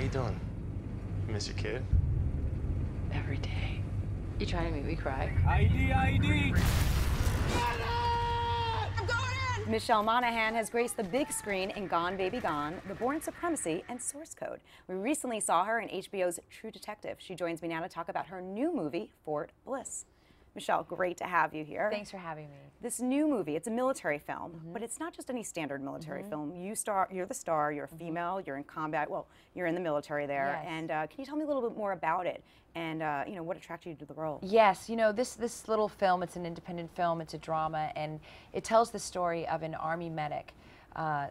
you doing? You miss your kid? Every day. You trying to make me cry? ID, ID! Michelle Monaghan has graced the big screen in Gone Baby Gone, The Bourne Supremacy, and Source Code. We recently saw her in HBO's True Detective. She joins me now to talk about her new movie, Fort Bliss. Michelle, great to have you here. Thanks for having me. This new movie, it's a military film, but it's not just any standard military film. You're the star, you're a female, you're in combat, well, you're in the military there. Yes. And can you tell me a little bit more about it and what attracted you to the role? Yes, this little film, it's an independent film, it's a drama, and it tells the story of an Army medic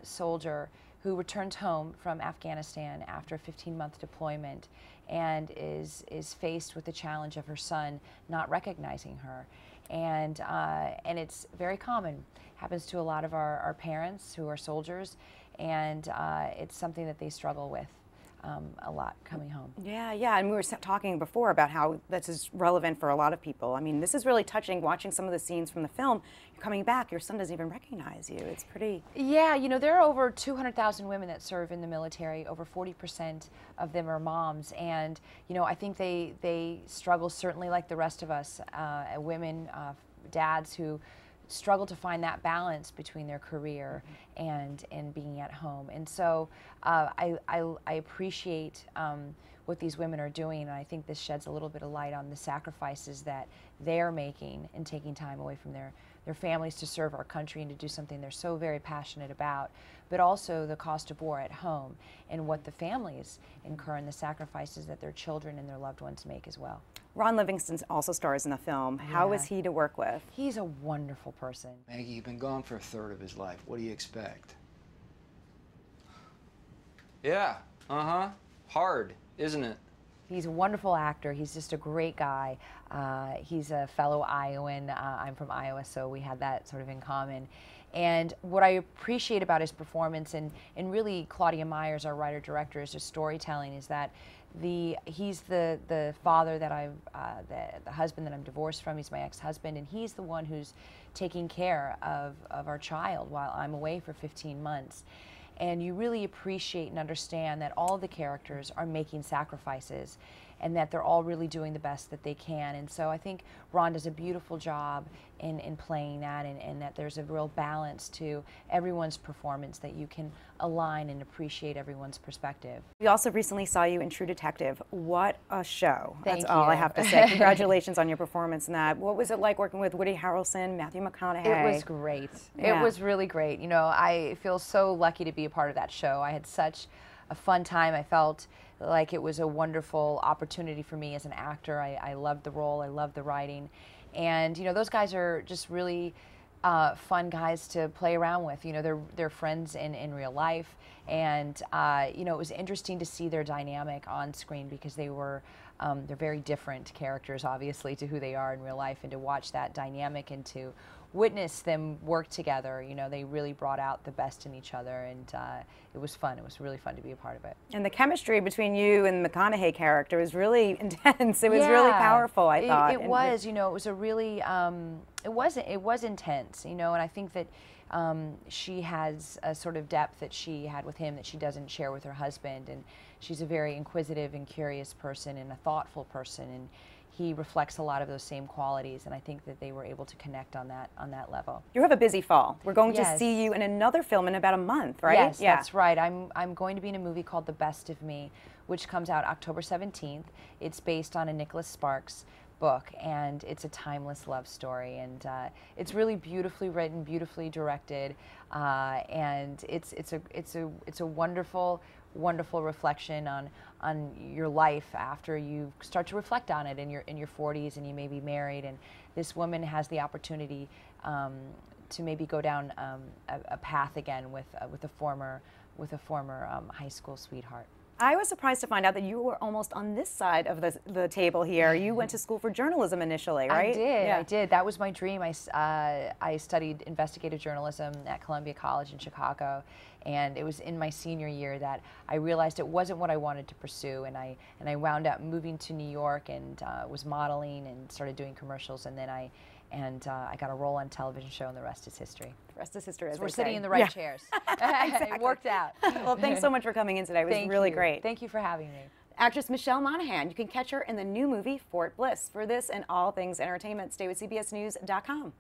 soldier who returns home from Afghanistan after a 15-month deployment and is faced with the challenge of her son not recognizing her. And it's very common. Happens to a lot of our parents who are soldiers, and it's something that they struggle with a lot coming home. Yeah, and we were talking before about how this is relevant for a lot of people. I mean, this is really touching, watching some of the scenes from the film. You're coming back, your son doesn't even recognize you. It's pretty... Yeah, there are over 200,000 women that serve in the military. Over 40% of them are moms. And, I think they struggle certainly like the rest of us, women, dads who struggle to find that balance between their career and being at home. And so I appreciate what these women are doing, and I think this sheds a little bit of light on the sacrifices that they're making and taking time away from their families to serve our country and to do something they're so very passionate about, but also the cost of war at home and what the families incur and the sacrifices that their children and their loved ones make as well. Ron Livingston also stars in the film. How is he to work with? He's a wonderful person. Maggie, you've been gone for a third of his life. What do you expect? Yeah, hard, isn't it? He's a wonderful actor. He's just a great guy. He's a fellow Iowan. I'm from Iowa, so we had that sort of in common. And what I appreciate about his performance, and really Claudia Myers, our writer-director, is just storytelling, is that he's the father that the husband that I'm divorced from. He's my ex-husband, and he's the one who's taking care of our child while I'm away for 15 months. And you really appreciate and understand that all the characters are making sacrifices and that they're all really doing the best that they can. And so I think Ron does a beautiful job in playing that, and that there's a real balance to everyone's performance, that you can align and appreciate everyone's perspective. We also recently saw you in True Detective. What a show. Thank That's all I you. have to say. Congratulations on your performance in that. What was it like working with Woody Harrelson, Matthew McConaughey? It was great. Yeah. It was really great. I feel so lucky to be a part of that show. I had such a fun time. I felt like it was a wonderful opportunity for me as an actor. I loved the role. I loved the writing. And, those guys are just really fun guys to play around with. They're friends in real life. And, it was interesting to see their dynamic on screen because they're very different characters, obviously, to who they are in real life. And to watch that dynamic and to witness them work together, they really brought out the best in each other, and it was fun. It was really fun to be a part of it. And the chemistry between you and the McConaughey character was really intense. It was really powerful, I thought. It was, it was a really, it was intense, and I think that she has a sort of depth that she had with him that she doesn't share with her husband, and she's a very inquisitive and curious person and a thoughtful person, and he reflects a lot of those same qualities, and I think that they were able to connect on that level. You have a busy fall. We're going Yes. to see you in another film in about a month, right? Yes, that's right. I'm going to be in a movie called The Best of Me, which comes out October 17th. It's based on a Nicholas Sparks book, and it's a timeless love story, and it's really beautifully written, beautifully directed, and it's a wonderful reflection on your life after you start to reflect on it in your 40s and you may be married, and this woman has the opportunity to maybe go down a path again with a former high school sweetheart. I was surprised to find out that you were almost on this side of the table here. You went to school for journalism initially, right? I did. Yeah. I did. That was my dream. I studied investigative journalism at Columbia College in Chicago, and it was in my senior year that I realized it wasn't what I wanted to pursue, and I wound up moving to New York and was modeling and started doing commercials, and then I and I got a role on a television show, and the rest is history. The rest is history, as So we're they sitting say. in the right chairs. It worked out. Well, thanks so much for coming in today. It was Thank really you. great. Thank you for having me. Actress Michelle Monaghan. You can catch her in the new movie Fort Bliss. For this and all things entertainment, stay with CBSNews.com.